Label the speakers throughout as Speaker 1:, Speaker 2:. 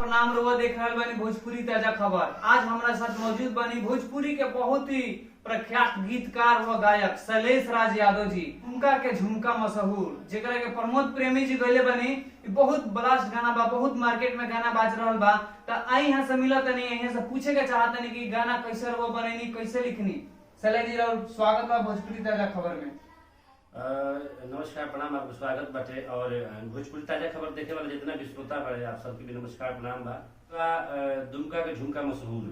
Speaker 1: प्रणाम। रुआ देख रहल बानी भोजपुरी ताजा खबर। आज हमारा साथ मौजूद बानी भोजपुरी के बहुत ही प्रख्यात गीतकार व गायक शैलेश राज यादव जी। उनका के झुमका मशहूर जेकरा के प्रमोद प्रेमी जी गइले बानी। बहुत ब्लास्ट गाना बा, बहुत मार्केट में गाना बाज रहल बा। त आई यहाँ से मिला तनी, यहाँ से पूछे के चाहतनी कि गाना कैसे रुआ बनेनी, कैसे लिखनी। शैलेश जी स्वागत बा भोजपुरी ताजा खबर में।
Speaker 2: नमस्कार, प्रणाम, आपको स्वागत बाटे। और भोजपुरी ताजा खबर देखे वाले जितना भी श्रोता बड़े आप सबके भी नमस्कार प्रणाम बा। दुमका के झुमका मशहूर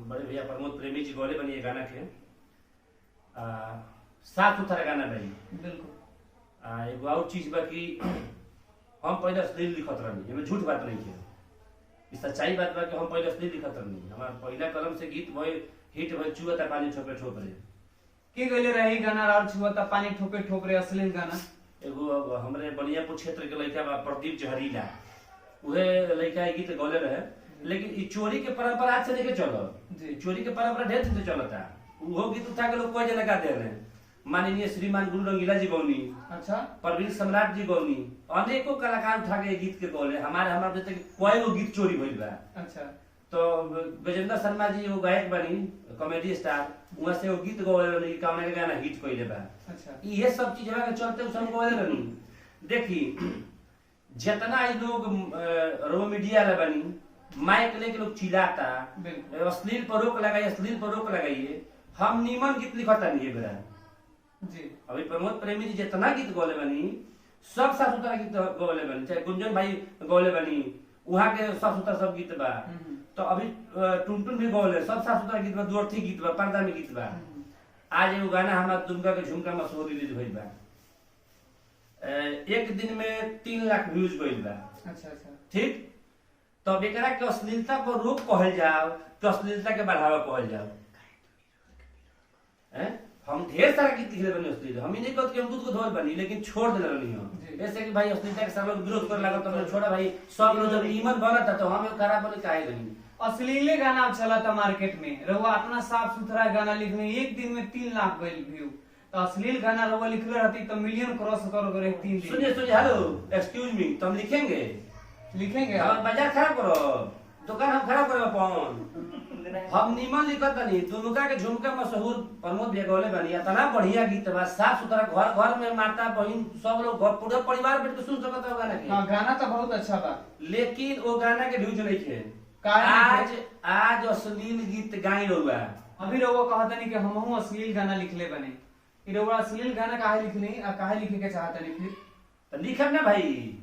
Speaker 2: बड़े भैया प्रमोद प्रेमी जी गौले बनी ये गाना के। साफ सुथरा गाना भाई,
Speaker 1: बिल्कुल।
Speaker 2: एगो और चीज बा कि हम पहले अश्लील लिखत रहनी, एमे झूठ बात नहीं है, ई सच्चाई बात बा कि हम पहले अश्लील लिखत रहनी। हमार पहला कलम से गीत भइल हिट भइल चुआ पानी ठोपे ठोपरे
Speaker 1: के गइले रही गाना और छुआ पानी ठोपे ठोपरे अश्लील गाना।
Speaker 2: एगो हमरे बलियापुर क्षेत्र के लड़का बा प्रदीप जहरीला, उहे लड़का गीत गौले रहे। लेकिन ई चोरी के परंपरा आज से लेके चलो जी, चोरी के परंपरा ढेर दिन से चलता। उहो गीत उठा के लोग कोई जना गाते रहे। माननीय श्रीमान गुरु रंगीला जी गौनी,
Speaker 1: अच्छा,
Speaker 2: परवीन सम्राट जी गौनी, अनेकों कलाकार उठा के गीत के गौले। हमारे जैसे कोई गो गीत चोरी भइल बा।
Speaker 1: अच्छा,
Speaker 2: तो गजेंद्र शर्मा जी वो गायक बनी, कॉमेडी स्टार, वहां से वो गीत गौले बनी, कौन के गाना हिट कइले बा।
Speaker 1: अच्छा,
Speaker 2: ये सब चीज के चलते उ सब गौले बनी। देखी जितना ई लोग रो मीडिया ले बनी, माइक लेके लोग चिल्लाता, अश्लील पर रोक लगाइए, अश्लील पर रोक लगाइए। हम नीमन गीत लिखता नहीं है बेरा
Speaker 1: जी।
Speaker 2: अभी प्रमोद प्रेमी जी जितना गीत गौले बनी सब साफ सुथरा गीत गौले बनी, चाहे गुंजन भाई गौले बनी, वहाँ के साफ सुथरा सब गीत बा। तो अभी टुनटुन भी गौले सब साफ सुथरा गीत बा, दो अर्थी गीत बा, पर्दा में गीत बा। आज एगो गाना हमारा दुमका के झुमका मशहूर रिलीज भइल बा। एक दिन में 3 लाख व्यूज गइल बा।
Speaker 1: अच्छा अच्छा,
Speaker 2: ठीक। तो अब एकरा के अश्लीलता पर रोक कहल जाओ तो अश्लीलता के बढ़ावा कहल जाओ। हम ढेर सारा गीत लिखले बनी अश्लील, हम ही नहीं कहते कि हम दूध को धोल बनी, लेकिन छोड़ देले रहनी हो। ऐसे कि भाई अश्लीलता के सब लोग विरोध करे लागल तो हमने छोड़ा भाई। सब लोग जब ईमन बना था तो हम खराब बने काहे नहीं।
Speaker 1: अश्लीले गाना अब चला था मार्केट में। रहुआ अपना साफ सुथरा गाना लिखने एक दिन में 3 लाख गइल व्यू। तो अश्लील गाना रहुआ लिखले रहती तो मिलियन क्रॉस कर 3 दिन।
Speaker 2: सुनिए सुनिए, हेलो एक्सक्यूज मी, तो हम लिखेंगे हम बाजार खराब करो, दुकान हम खराब करो अपन। हम नीमन लिखत बनी, दुमका के झुमका मशहूर प्रमोद भैया गौले बनी। इतना बढ़िया गीत बा, साफ सुथरा, घर घर में माता बहन सब लोग पूरा परिवार बैठ के सुन सकत है गाना के।
Speaker 1: हां, गाना तो बहुत अच्छा बा,
Speaker 2: लेकिन वो गाना के व्यूज नहीं थे। आज अश्लील गीत गाई रहुआ।
Speaker 1: अभी रहुआ कहता नहीं कि हमहू अश्लील गाना लिखले बने। ई रहुआ अश्लील गाना काहे लिखनी आ काहे लिखे के चाहता नहीं फिर?
Speaker 2: तो लिखब ना भाई।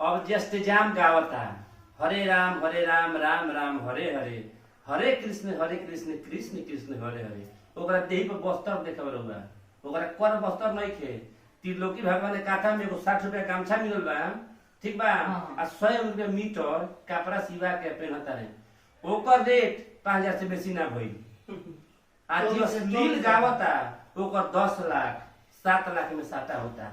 Speaker 2: अब जस्ट जाम गावता, हरे राम राम राम हरे हरे, हरे कृष्ण कृष्ण कृष्ण हरे हरे। ओकरा देही पर बस्तर देखब रहुआ, ओकरा कर बस्तर नहीं खे। त्रिलोकी भगवान के काथा में एगो 60 रुपया गामछा मिलल बा, ठीक बा। आ 100 रुपया मीटर कपड़ा सिवा के पहनता रहे। ओकर रेट 5000 से बेसी ना भइल। आज अश्लील गावता ओकर 10 लाख 7 लाख में साटा होता।